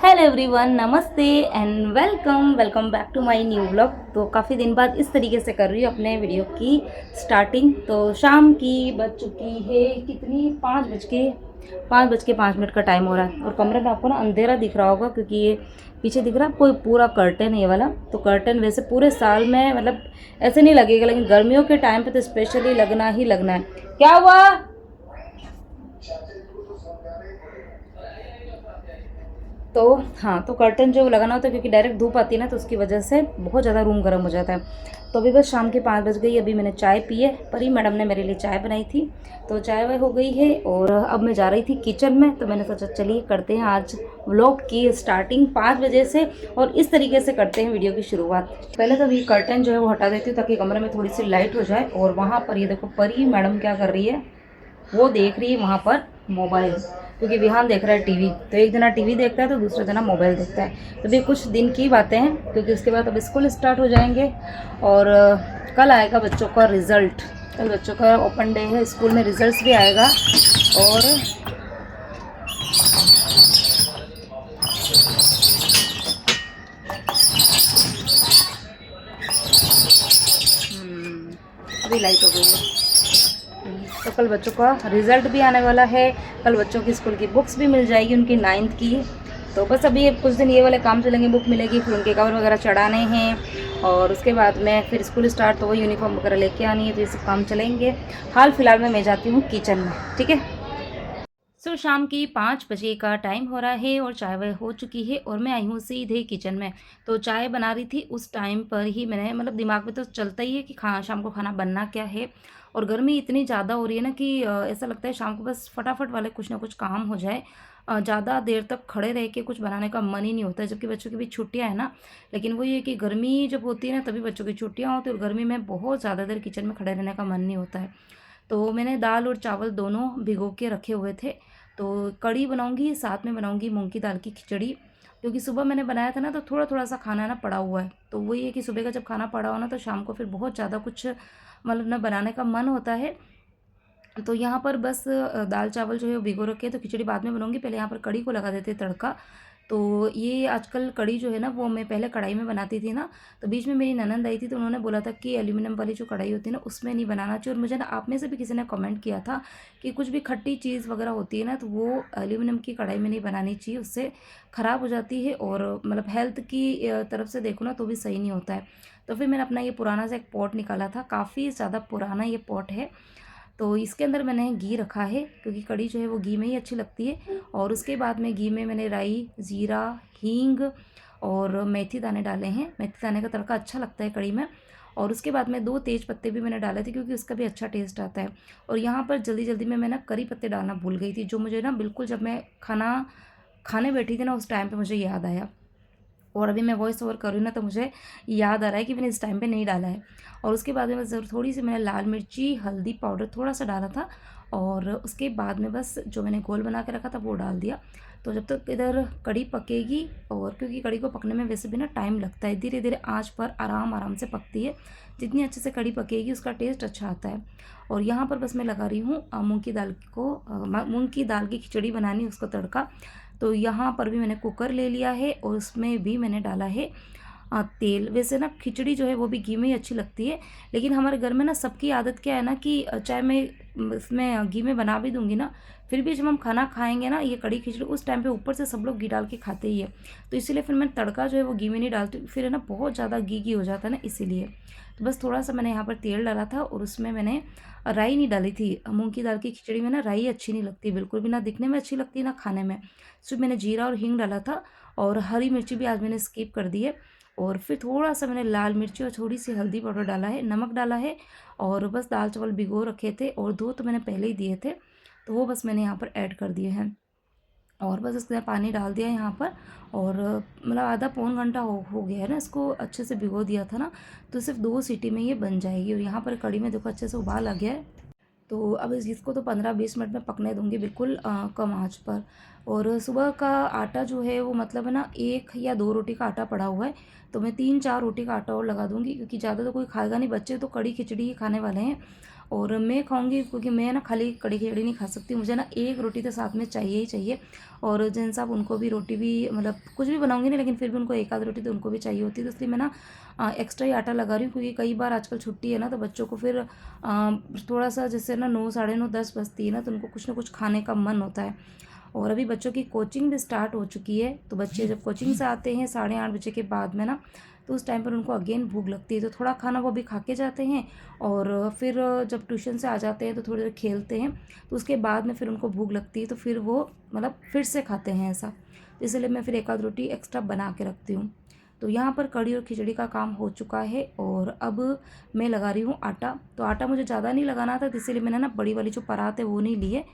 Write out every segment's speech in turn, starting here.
Hello everyone, नमस्ते and welcome back to my new blog. तो काफ़ी दिन बाद इस तरीके से कर रही हूँ अपने वीडियो की स्टार्टिंग। तो शाम की बज चुकी है कितनी, 5:05 का टाइम हो रहा है। और कमरे में आपको ना अंधेरा दिख रहा होगा क्योंकि ये पीछे दिख रहा है कोई पूरा कर्टन है ये वाला। तो कर्टन वैसे पूरे साल में मतलब ऐसे नहीं लगेगा, लेकिन गर्मियों के टाइम पे तो स्पेशली लगना ही लगना है। क्या हुआ? तो हाँ, तो कर्टन जो लगाना होता है क्योंकि डायरेक्ट धूप आती है ना, तो उसकी वजह से बहुत ज़्यादा रूम गर्म हो जाता है। तो अभी बस शाम के 5 बज गई। अभी मैंने चाय पी है, परी मैडम ने मेरे लिए चाय बनाई थी, तो चाय वाय हो गई है। और अब मैं जा रही थी किचन में, तो मैंने सोचा चलिए करते हैं आज व्लॉग की स्टार्टिंग 5 बजे से, और इस तरीके से करते हैं वीडियो की शुरुआत। पहले तो अभी कर्टन जो है वो हटा देती हूँ ताकि कमरे में थोड़ी सी लाइट हो जाए। और वहाँ पर ये देखो परी मैडम क्या कर रही है, वो देख रही है वहाँ पर मोबाइल, क्योंकि विहान देख रहा है टीवी। तो एक जना टीवी देखता है तो दूसरा जना मोबाइल देखता है। तो भी कुछ दिन की बातें हैं क्योंकि उसके बाद अब स्कूल स्टार्ट हो जाएंगे। और कल आएगा बच्चों का रिज़ल्ट। कल बच्चों का ओपन डे है, स्कूल में रिजल्ट्स भी आएगा। और अभी लाइट हो गई है। तो कल बच्चों का रिज़ल्ट भी आने वाला है। कल बच्चों की स्कूल की बुक्स भी मिल जाएगी, उनकी 9th की। तो बस अभी कुछ दिन ये वाले काम चलेंगे, बुक मिलेगी, फिर उनके कवर वगैरह चढ़ाने हैं। और उसके बाद में फिर स्कूल स्टार्ट, तो वो यूनिफॉर्म वगैरह लेके आनी है, तो ये सब काम चलेंगे। हाल फिलहाल में मैं जाती हूँ किचन में, ठीक है। शाम की 5 बजे का टाइम हो रहा है और चाय वाय हो चुकी है और मैं आई हूँ सीधे किचन में। तो चाय बना रही थी, उस टाइम पर ही मैंने मतलब दिमाग में तो चलता ही है कि शाम को खाना बनना क्या है। और गर्मी इतनी ज़्यादा हो रही है ना कि ऐसा लगता है शाम को बस फटाफट वाले कुछ ना कुछ काम हो जाए। ज़्यादा देर तक खड़े रह के कुछ बनाने का मन ही नहीं होता है, जबकि बच्चों की भी छुट्टियाँ हैं ना। लेकिन वो ये कि गर्मी जब होती है ना तभी बच्चों की छुट्टियाँ होती है, और गर्मी में बहुत ज़्यादा देर किचन में खड़े रहने का मन नहीं होता है। तो मैंने दाल और चावल दोनों भिगो के रखे हुए थे। तो कढ़ी बनाऊंगी, साथ में बनाऊंगी मूंग की दाल की खिचड़ी, क्योंकि सुबह मैंने बनाया था ना तो थोड़ा थोड़ा सा खाना ना पड़ा हुआ है। तो वही है कि सुबह का जब खाना पड़ा हो ना तो शाम को फिर बहुत ज़्यादा कुछ मतलब ना बनाने का मन होता है। तो यहाँ पर बस दाल चावल जो है वो भिगो रखे हैं, तो खिचड़ी बाद में बनाऊंगी। पहले यहाँ पर कढ़ी को लगा देते हैं तड़का। तो ये आजकल कढ़ी जो है ना वो मैं पहले कढ़ाई में बनाती थी ना, तो बीच में मेरी ननंद आई थी तो उन्होंने बोला था कि एल्यूमिनियम वाली जो कढ़ाई होती है ना उसमें नहीं बनाना चाहिए। और मुझे ना आप में से भी किसी ने कमेंट किया था कि कुछ भी खट्टी चीज़ वगैरह होती है ना तो वो एल्यूमिनियम की कढ़ाई में नहीं बनानी चाहिए, उससे ख़राब हो जाती है। और मतलब हेल्थ की तरफ से देखो ना तो भी सही नहीं होता है। तो फिर मैंने अपना ये पुराना सा एक पॉट निकाला था, काफ़ी ज़्यादा पुराना ये पॉट है। तो इसके अंदर मैंने घी रखा है क्योंकि कढ़ी जो है वो घी में ही अच्छी लगती है। और उसके बाद में घी में मैंने राई, ज़ीरा, हींग और मेथी दाने डाले हैं। मेथी दाने का तड़का अच्छा लगता है कढ़ी में। और उसके बाद में 2 तेज पत्ते भी मैंने डाले थे क्योंकि उसका भी अच्छा टेस्ट आता है। और यहाँ पर जल्दी जल्दी में मैं ना करी पत्ते डालना भूल गई थी, जो मुझे ना बिल्कुल जब मैं खाना खाने बैठी थी ना उस टाइम पे मुझे याद आया। और अभी मैं वॉइस ओवर कर रही हूँ ना तो मुझे याद आ रहा है कि मैंने इस टाइम पे नहीं डाला है। और उसके बाद में बस थोड़ी सी मैंने लाल मिर्ची, हल्दी पाउडर थोड़ा सा डाला था। और उसके बाद में बस जो मैंने घोल बना के रखा था वो डाल दिया। तो जब तक इधर कढ़ी पकेगी, और क्योंकि कढ़ी को पकने में वैसे भी ना टाइम लगता है, धीरे धीरे आंच पर आराम आराम से पकती है। जितनी अच्छे से कढ़ी पकेगी उसका टेस्ट अच्छा आता है। और यहाँ पर बस मैं लगा रही हूँ मूँग की दाल की खिचड़ी बनानी, उसको तड़का। तो यहाँ पर भी मैंने कुकर ले लिया है और उसमें भी मैंने डाला है तेल। वैसे ना खिचड़ी जो है वो भी घी में ही अच्छी लगती है, लेकिन हमारे घर में ना सबकी आदत क्या है ना कि चाहे मैं इसमें घी में बना भी दूंगी ना, फिर भी जब हम खाना खाएंगे ना ये कड़ी खिचड़ी उस टाइम पे ऊपर से सब लोग घी डाल के खाते ही है। तो इसीलिए फिर मैं तड़का जो है वो घी में नहीं डालती, फिर है ना बहुत ज़्यादा घी हो जाता है ना, इसीलिए। तो बस थोड़ा सा मैंने यहाँ पर तेल डाला था और उसमें मैंने राई नहीं डाली थी। मूंग की दाल की खिचड़ी में ना राई अच्छी नहीं लगती बिल्कुल भी, ना दिखने में अच्छी लगती ना खाने में। सिर्फ मैंने जीरा और हींग डाला था। और हरी मिर्ची भी आज मैंने स्किप कर दी है। और फिर थोड़ा सा मैंने लाल मिर्ची और थोड़ी सी हल्दी पाउडर डाला है, नमक डाला है। और बस दाल चावल भिगो रखे थे और धो तो मैंने पहले ही दिए थे, तो वो बस मैंने यहाँ पर ऐड कर दिए हैं। और बस इसके अंदर पानी डाल दिया यहाँ पर। और मतलब आधा पौन घंटा हो गया है ना, इसको अच्छे से भिगो दिया था ना, तो सिर्फ 2 सीटी में ये बन जाएगी। और यहाँ पर कढ़ी में देखो अच्छे से उबाल आ गया है। तो अब इसको तो 15-20 मिनट में पकने दूंगी बिल्कुल कम आंच पर। और सुबह का आटा जो है वो मतलब है ना 1 या 2 रोटी का आटा पड़ा हुआ है, तो मैं 3-4 रोटी का आटा और लगा दूंगी क्योंकि ज़्यादा तो कोई खाएगा नहीं, बच्चे तो कड़ी खिचड़ी ही खाने वाले हैं। और मैं खाऊंगी क्योंकि मैं ना खाली कड़ी खिचड़ी नहीं खा सकती, मुझे ना एक रोटी तो साथ में चाहिए ही चाहिए। और जिन साहब उनको भी रोटी भी मतलब कुछ भी बनाऊंगी नहीं, लेकिन फिर भी उनको एक आध रोटी तो उनको भी चाहिए होती है, तो इसलिए मैं ना एक्स्ट्रा ही आटा लगा रही हूँ, क्योंकि कई बार आजकल छुट्टी है ना, तो बच्चों को फिर थोड़ा सा जैसे ना 9 साढ़े 9 10 बजती है ना, तो उनको कुछ ना कुछ खाने का मन होता है। और अभी बच्चों की कोचिंग भी स्टार्ट हो चुकी है, तो बच्चे जब कोचिंग से आते हैं 8:30 बजे के बाद में ना, तो उस टाइम पर उनको अगेन भूख लगती है, तो थोड़ा खाना वो भी खा के जाते हैं। और फिर जब ट्यूशन से आ जाते हैं तो थोड़ी देर खेलते हैं, तो उसके बाद में फिर उनको भूख लगती है, तो फिर वो मतलब फिर से खाते हैं ऐसा। तो इसलिए मैं फिर एक आध रोटी एक्स्ट्रा बना के रखती हूँ। तो यहाँ पर कढ़ी और खिचड़ी का काम हो चुका है, और अब मैं लगा रही हूँ आटा। तो आटा मुझे ज़्यादा नहीं लगाना था, तो इसीलिए मैंने ना बड़ी वाली जो परात है वो नहीं ली है,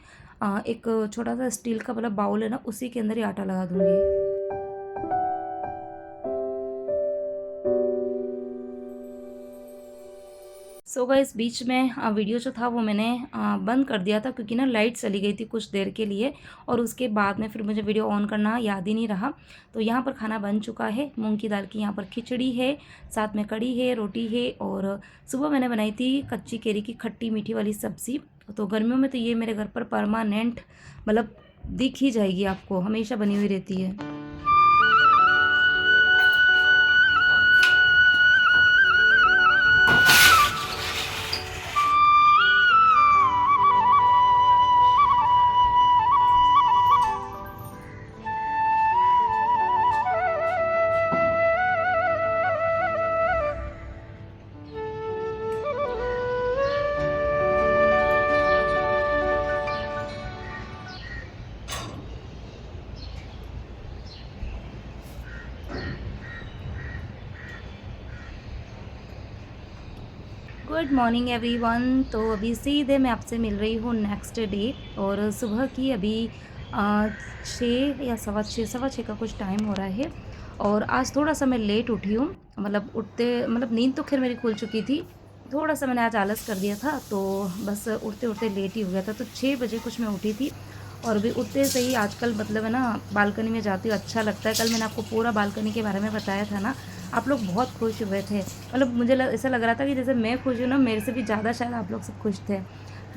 एक छोटा सा स्टील का मतलब बाउल है ना, उसी के अंदर ही आटा लगा दूँगी। सो गाइस, बीच में वीडियो जो था वो मैंने बंद कर दिया था, क्योंकि ना लाइट चली गई थी कुछ देर के लिए, और उसके बाद में फिर मुझे वीडियो ऑन करना याद ही नहीं रहा। तो यहाँ पर खाना बन चुका है, मूंग की दाल की यहाँ पर खिचड़ी है, साथ में कढ़ी है, रोटी है, और सुबह मैंने बनाई थी कच्ची केरी की खट्टी मीठी वाली सब्ज़ी। तो गर्मियों में तो ये मेरे घर पर परमानेंट मतलब दिख ही जाएगी आपको, हमेशा बनी हुई रहती है। Good morning everyone. तो अभी सीधे मैं आपसे मिल रही हूँ नेक्स्ट डे, और सुबह की अभी 6 या सवा छः का कुछ टाइम हो रहा है। और आज थोड़ा सा मैं लेट उठी हूँ, मतलब उठते मतलब नींद तो खैर मेरी खुल चुकी थी, थोड़ा सा मैंने आज आलस कर दिया था, तो बस उठते उठते लेट ही हो गया था। तो 6 बजे कुछ मैं उठी थी, और अभी उठते से ही आजकल मतलब है ना बालकनी में जाती हूँ, अच्छा लगता है। कल मैंने आपको पूरा बालकनी के बारे में बताया था ना, आप लोग बहुत खुश हुए थे, मतलब मुझे ऐसा लग रहा था कि जैसे मैं खुश हूँ ना, मेरे से भी ज़्यादा शायद आप लोग सब खुश थे।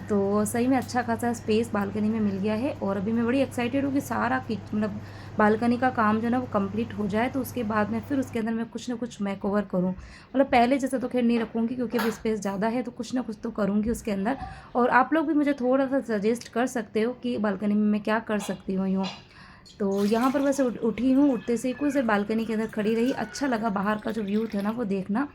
तो सही में अच्छा खासा स्पेस बालकनी में मिल गया है, और अभी मैं बड़ी एक्साइटेड हूँ कि सारा मतलब बालकनी का काम जो है ना वो कंप्लीट हो जाए, तो उसके बाद में फिर उसके अंदर मैं कुछ ना कुछ मेकओवर करूँ। मतलब पहले जैसे तो खैर नहीं रखूँगी, क्योंकि अभी स्पेस ज़्यादा है, तो कुछ ना कुछ तो करूँगी उसके अंदर। और आप लोग भी मुझे थोड़ा सा सजेस्ट कर सकते हो कि बालकनी में मैं क्या कर सकती हूँ यूँ। तो यहाँ पर वैसे उठी हूँ, उठते से कुछ देर बालकनी के अंदर खड़ी रही, अच्छा लगा बाहर का जो व्यू था ना वो देखना।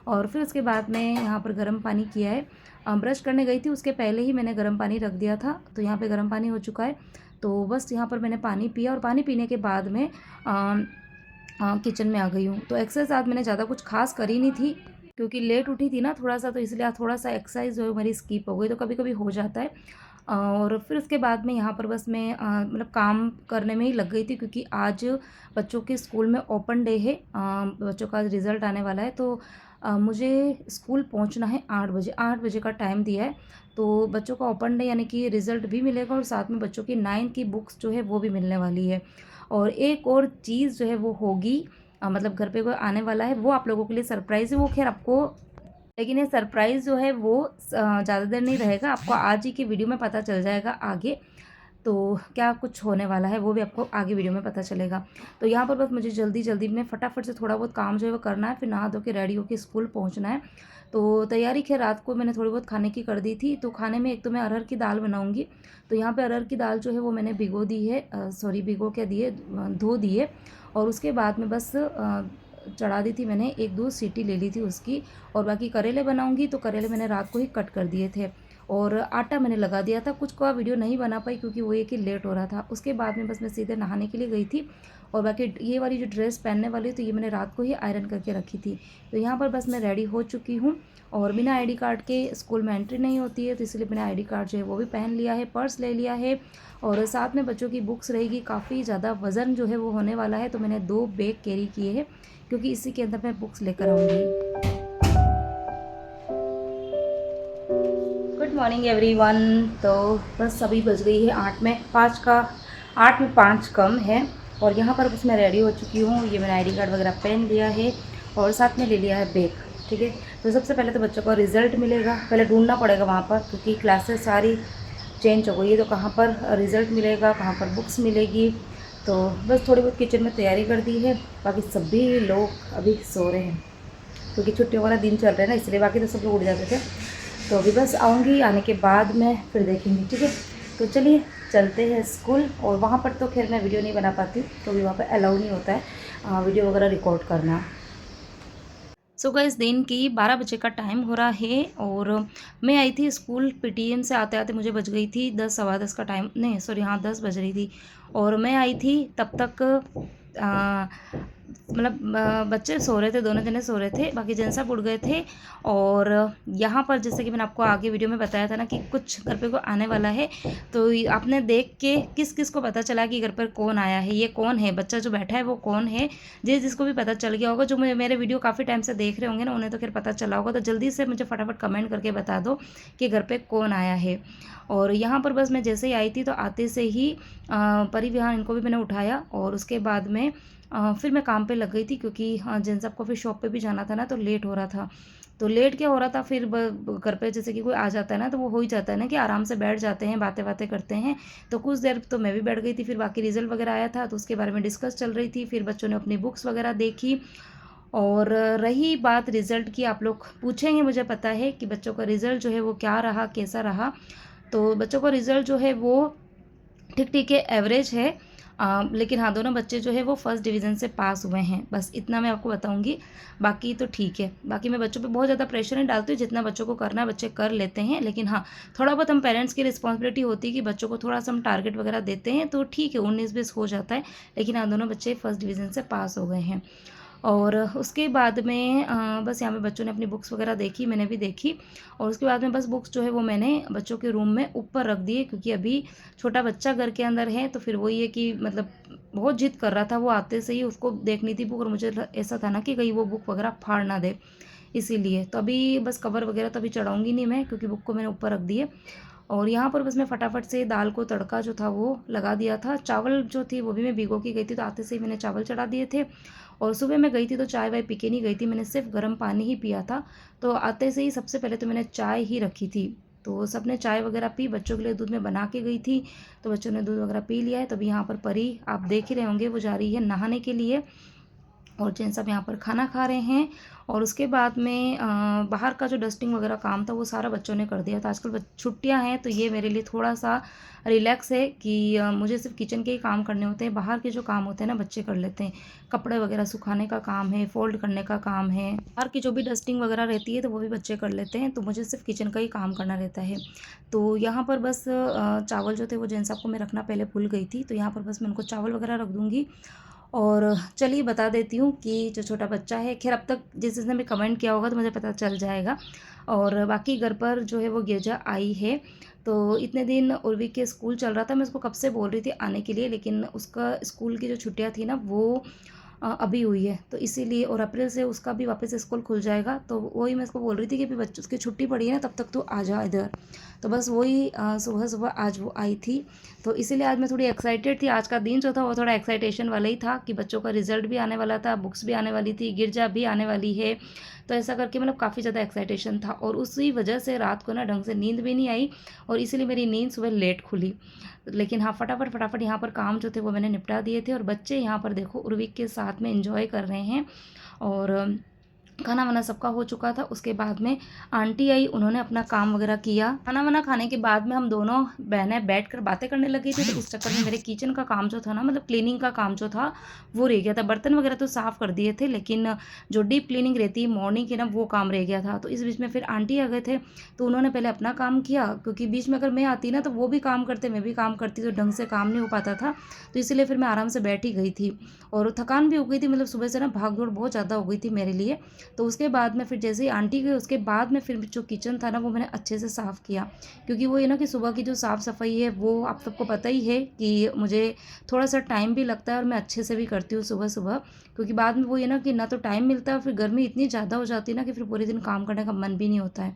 और फिर उसके बाद मैं यहाँ पर गर्म पानी किया है, ब्रश करने गई थी उसके पहले ही मैंने गर्म पानी रख दिया था, तो यहाँ पे गर्म पानी हो चुका है। तो बस यहाँ पर मैंने पानी पिया, और पानी पीने के बाद में किचन में आ गई हूँ। तो एक्सरसाइज आज मैंने ज़्यादा कुछ खास करी नहीं थी, क्योंकि लेट उठी थी ना थोड़ा सा, तो इसलिए आज थोड़ा सा एक्सरसाइज जो है मेरी स्किप हो गई, तो कभी कभी हो जाता है। और फिर उसके बाद में यहाँ पर बस मैं मतलब काम करने में ही लग गई थी, क्योंकि आज बच्चों के स्कूल में ओपन डे है, बच्चों का आज रिज़ल्ट आने वाला है, तो मुझे स्कूल पहुँचना है 8 बजे, 8 बजे का टाइम दिया है। तो बच्चों का ओपन डे यानी कि रिज़ल्ट भी मिलेगा, और साथ में बच्चों की 9th की बुक्स जो है वो भी मिलने वाली है। और एक और चीज़ जो है वो होगी, मतलब घर पे कोई आने वाला है, वो आप लोगों के लिए सरप्राइज़ है, वो खैर आपको, लेकिन ये सरप्राइज़ जो है वो ज़्यादा देर नहीं रहेगा, आपको आज ही की वीडियो में पता चल जाएगा आगे। तो क्या कुछ होने वाला है वो भी आपको आगे वीडियो में पता चलेगा। तो यहाँ पर बस मुझे जल्दी जल्दी में फटाफट से थोड़ा बहुत काम जो है वो करना है, फिर नहा धो के रेडी होकर स्कूल पहुँचना है। तो तैयारी खैर रात को मैंने थोड़ी बहुत खाने की कर दी थी। तो खाने में एक तो मैं अरहर की दाल बनाऊँगी, तो यहाँ पर अरहर की दाल जो है वो मैंने भिगो दी है, सॉरी भिगो क्या दिए, धो दिए। और उसके बाद में बस चढ़ा दी थी मैंने, 1-2 सीटी ले ली थी उसकी। और बाकी करेले बनाऊंगी, तो करेले मैंने रात को ही कट कर दिए थे, और आटा मैंने लगा दिया था। कुछ का वीडियो नहीं बना पाई, क्योंकि वो ये कि लेट हो रहा था। उसके बाद में बस मैं सीधे नहाने के लिए गई थी, और बाकी ये वाली जो ड्रेस पहनने वाली तो ये मैंने रात को ही आयरन करके रखी थी। तो यहाँ पर बस मैं रेडी हो चुकी हूँ, और बिना आईडी कार्ड के स्कूल में एंट्री नहीं होती है, तो इसलिए मैंने आईडी कार्ड जो है वो भी पहन लिया है, पर्स ले लिया है, और साथ में बच्चों की बुक्स रहेगी, काफ़ी ज़्यादा वज़न जो है वो होने वाला है, तो मैंने 2 बैग कैरी किए हैं, क्योंकि इसी के अंदर मैं बुक्स लेकर आऊँगी। Good morning everyone. तो बस अभी बज गई है 8 में 5 का, 8 में 5 कम है, और यहाँ पर बस मैं रेडी हो चुकी हूँ। ये मैंने आईडी कार्ड वगैरह पहन लिया है, और साथ में ले लिया है बैग। ठीक है। तो सबसे पहले तो बच्चों का रिज़ल्ट मिलेगा, पहले ढूंढना पड़ेगा वहाँ पर, क्योंकि क्लासेस सारी चेंज हो गई है। तो कहाँ पर रिज़ल्ट मिलेगा, कहाँ पर बुक्स मिलेगी। तो बस थोड़ी बहुत किचन में तैयारी कर दी है, बाकी सभी लोग अभी सो रहे हैं क्योंकि छुट्टियों वाला दिन चल रहा है ना, इसलिए। बाकी तो सब लोग उठ जाते थे। तो अभी बस आऊँगी, आने के बाद मैं फिर देखेंगी, ठीक है। तो चलिए चलते हैं स्कूल। और वहाँ पर तो खैर मैं वीडियो नहीं बना पाती, क्योंकि वहाँ पर अलाउ नहीं होता है वीडियो वगैरह रिकॉर्ड करना। सो गाइस, दिन की 12 बजे का टाइम हो रहा है और मैं आई थी स्कूल। पीटीएम से आते आते मुझे बज गई थी 10, सवा 10 का टाइम, नहीं सॉरी, हाँ 10 बज रही थी। और मैं आई थी तब तक मतलब बच्चे सो रहे थे, दोनों जने सो रहे थे, बाकी जन सब उठ गए थे। और यहाँ पर जैसे कि मैंने आपको आगे वीडियो में बताया था ना कि कुछ घर पे को आने वाला है। तो आपने देख के किस किस को पता चला कि घर पर कौन आया है, ये कौन है, बच्चा जो बैठा है वो कौन है। जिसको भी पता चल गया होगा, जो मेरे वीडियो काफ़ी टाइम से देख रहे होंगे ना, उन्हें तो खैर पता चला होगा। तो जल्दी से मुझे फटाफट कमेंट करके बता दो कि घर पे कौन आया है। और यहाँ पर बस मैं जैसे ही आई थी तो आते से ही परिवहन इनको भी मैंने उठाया, और उसके बाद में फिर मैं काम पे लग गई थी, क्योंकि जिन सबको फिर शॉप पे भी जाना था ना, तो लेट हो रहा था। तो लेट क्या हो रहा था, फिर घर पे जैसे कि कोई आ जाता है ना, तो वो हो ही जाता है ना कि आराम से बैठ जाते हैं, बातें बातें करते हैं। तो कुछ देर तो मैं भी बैठ गई थी, फिर बाकी रिजल्ट वगैरह आया था तो उसके बारे में डिस्कस चल रही थी। फिर बच्चों ने अपनी बुक्स वगैरह देखी। और रही बात रिज़ल्ट की, आप लोग पूछेंगे, मुझे पता है कि बच्चों का रिज़ल्ट जो है वो क्या रहा, कैसा रहा। तो बच्चों का रिज़ल्ट जो है वो ठीक ठीक है, एवरेज है। लेकिन हाँ, दोनों बच्चे जो है वो फर्स्ट डिवीज़न से पास हुए हैं, बस इतना मैं आपको बताऊंगी। बाकी तो ठीक है, बाकी मैं बच्चों पे बहुत ज़्यादा प्रेशर नहीं डालती हूँ, जितना बच्चों को करना है बच्चे कर लेते हैं। लेकिन हाँ, थोड़ा बहुत हम पेरेंट्स की रिस्पॉन्सिबिलिटी होती है कि बच्चों को थोड़ा सा हम टारगेट वगैरह देते हैं, तो ठीक है, 19-20 हो जाता है। लेकिन हाँ, दोनों बच्चे फर्स्ट डिवीज़न से पास हो गए हैं। और उसके बाद में बस यहाँ पे बच्चों ने अपनी बुक्स वगैरह देखी, मैंने भी देखी। और उसके बाद में बस बुक्स जो है वो मैंने बच्चों के रूम में ऊपर रख दिए, क्योंकि अभी छोटा बच्चा घर के अंदर है। तो फिर वही है कि मतलब बहुत जिद कर रहा था, वो आते से ही उसको देखनी थी बुक, और मुझे ऐसा था ना कि कहीं वो बुक वगैरह फाड़ ना दे, इसीलिए। तो अभी बस कवर वगैरह तो अभी चढ़ाऊँगी नहीं मैं, क्योंकि बुक को मैंने ऊपर रख दिए। और यहाँ पर बस मैं फटाफट से दाल को तड़का जो था वो लगा दिया था। चावल जो थी वो भी मैं भिगो के गई थी, तो आते से ही मैंने चावल चढ़ा दिए थे। और सुबह मैं गई थी तो चाय वाय पी के नहीं गई थी, मैंने सिर्फ गर्म पानी ही पिया था। तो आते से ही सबसे पहले तो मैंने चाय ही रखी थी। तो सबने चाय वगैरह पी, बच्चों के लिए दूध में बना के गई थी, तो बच्चों ने दूध वगैरह पी लिया है। तभी यहाँ पर परी आप देख ही रहे होंगे, वो जा रही है नहाने के लिए। और जेंट्स सब यहाँ पर खाना खा रहे हैं। और उसके बाद में बाहर का जो डस्टिंग वगैरह काम था वो सारा बच्चों ने कर दिया था। आजकल छुट्टियाँ हैं तो ये मेरे लिए थोड़ा सा रिलैक्स है कि मुझे सिर्फ किचन के ही काम करने होते हैं, बाहर के जो काम होते हैं ना बच्चे कर लेते हैं। कपड़े वगैरह सुखाने का काम है, फोल्ड करने का काम है, बाहर की जो भी डस्टिंग वगैरह रहती है तो वो भी बच्चे कर लेते हैं, तो मुझे सिर्फ किचन का ही काम करना रहता है। तो यहाँ पर बस चावल जो थे वो जेंट्स सबको मैं रखना पहले भूल गई थी, तो यहाँ पर बस मैं उनको चावल वगैरह रख दूँगी। और चलिए बता देती हूँ कि जो छोटा बच्चा है, खैर अब तक जिसने भी कमेंट किया होगा तो मुझे पता चल जाएगा। और बाकी घर पर जो है वो गिरजा आई है। तो इतने दिन उर्वी के स्कूल चल रहा था, मैं उसको कब से बोल रही थी आने के लिए, लेकिन उसका स्कूल की जो छुट्टियाँ थी ना वो अभी हुई है, तो इसीलिए। और अप्रैल से उसका भी वापस स्कूल खुल जाएगा, तो वही मैं इसको बोल रही थी कि बच्चों उसकी छुट्टी पड़ी है ना, तब तक तो आ जा इधर। तो बस वही सुबह सुबह आज वो आई थी, तो इसीलिए आज मैं थोड़ी एक्साइटेड थी। आज का दिन जो था वो थोड़ा एक्साइटेशन वाला ही था कि बच्चों का रिजल्ट भी आने वाला था, बुक्स भी आने वाली थी, गिरजा भी आने वाली है। तो ऐसा करके मतलब काफ़ी ज़्यादा एक्साइटेशन था, और उसी वजह से रात को ना ढंग से नींद भी नहीं आई, और इसीलिए मेरी नींद सुबह लेट खुली। लेकिन हाँ, फटाफट फटाफट यहाँ पर काम जो थे वो मैंने निपटा दिए थे। और बच्चे यहाँ पर देखो उर्विक के साथ में एंजॉय कर रहे हैं। और खाना वाना सबका हो चुका था। उसके बाद में आंटी आई, उन्होंने अपना काम वगैरह किया। खाना वाना खाने के बाद में हम दोनों बहनें बैठकर बातें करने लगी थी, तो इस चक्कर में मेरे किचन का काम जो था ना, मतलब क्लीनिंग का काम जो था वो रह गया था। बर्तन वगैरह तो साफ़ कर दिए थे, लेकिन जो डीप क्लीनिंग रहती है मॉर्निंग की ना, वो काम रह गया था। तो इस बीच में फिर आंटी आ गए थे, तो उन्होंने पहले अपना काम किया, क्योंकि बीच में अगर मैं आती ना तो वो भी काम करते, मैं भी काम करती, तो ढंग से काम नहीं हो पाता था। तो इसलिए फिर मैं आराम से बैठ ही गई थी, और थकान भी हो गई थी, मतलब सुबह से ना भाग दौड़ बहुत ज़्यादा हो गई थी मेरे लिए। तो उसके बाद में फिर जैसे ही आंटी गई, उसके बाद में फिर जो किचन था ना वो मैंने अच्छे से साफ़ किया, क्योंकि वो ये ना कि सुबह की जो साफ़ सफाई है वो आप सबको पता ही है कि मुझे थोड़ा सा टाइम भी लगता है, और मैं अच्छे से भी करती हूँ सुबह सुबह। क्योंकि बाद में वो ये ना कि ना तो टाइम मिलता है, और फिर गर्मी इतनी ज़्यादा हो जाती है ना कि फिर पूरे दिन काम करने का मन भी नहीं होता है।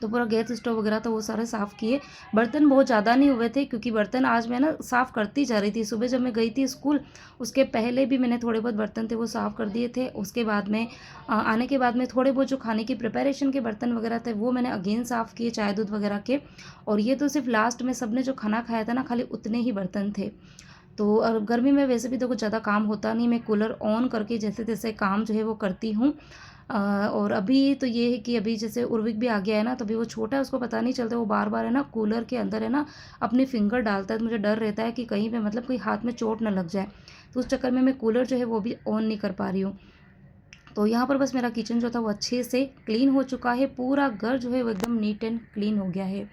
तो पूरा गैस स्टोव वगैरह तो वो सारे साफ़ किए। बर्तन बहुत ज़्यादा नहीं हुए थे क्योंकि बर्तन आज मैं ना साफ़ करती जा रही थी। सुबह जब मैं गई थी स्कूल उसके पहले भी मैंने थोड़े बहुत बर्तन थे वो साफ़ कर दिए थे। उसके बाद में आने के बाद में थोड़े बहुत जो खाने की प्रिपरेशन के बर्तन वगैरह थे वो मैंने अगेन साफ़ किए, चाय दूध वगैरह के। और ये तो सिर्फ लास्ट में सब ने जो खाना खाया था ना खाली उतने ही बर्तन थे। तो गर्मी में वैसे भी तो कुछ ज़्यादा काम होता नहीं, मैं कूलर ऑन करके जैसे तैसे काम जो है वो करती हूँ। और अभी तो ये है कि अभी जैसे उर्विक भी आ गया है ना, तो अभी वो छोटा है उसको पता नहीं चलता, वो बार बार है ना कूलर के अंदर है ना अपनी फिंगर डालता है। तो मुझे डर रहता है कि कहीं पे मतलब कोई हाथ में चोट ना लग जाए, तो उस चक्कर में मैं कूलर जो है वो भी ऑन नहीं कर पा रही हूँ। तो यहाँ पर बस मेरा किचन जो था वो अच्छे से क्लीन हो चुका है, पूरा घर जो है वो एकदम नीट एंड क्लीन हो गया है।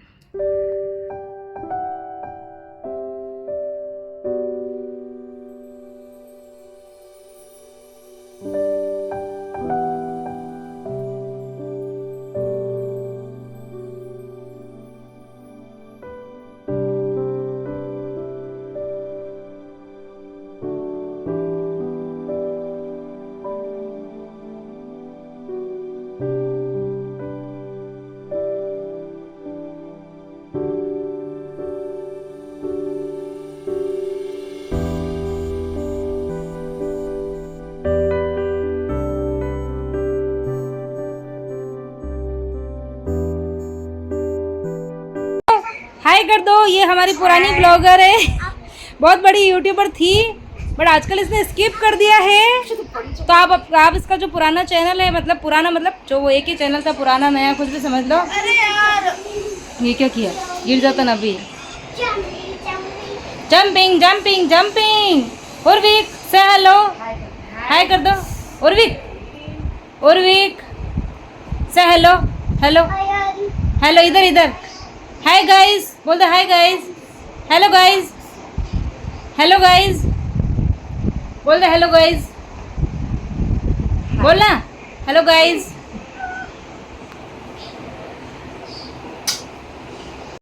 हाय कर दो, ये हमारी पुरानी ब्लॉगर है, बहुत बड़ी यूट्यूबर थी बट आजकल इसने स्किप कर दिया है। तो आप इसका जो पुराना चैनल है, मतलब पुराना मतलब जो वो एक ही चैनल था, पुराना नया कुछ भी समझ लो। अरे यार ये क्या किया, गिर जाता ना अभी। Jumping jumping jumping. उर्विक से हेलो, हाय कर दो। उर्विक उर्विक से हेलो, हेलो हेलो, इधर इधर। हाय गाइस बोल दे, hi guys, hello guys, hello guys बोल दे, हेलो गाइस बोल ना, हेलो गाइस।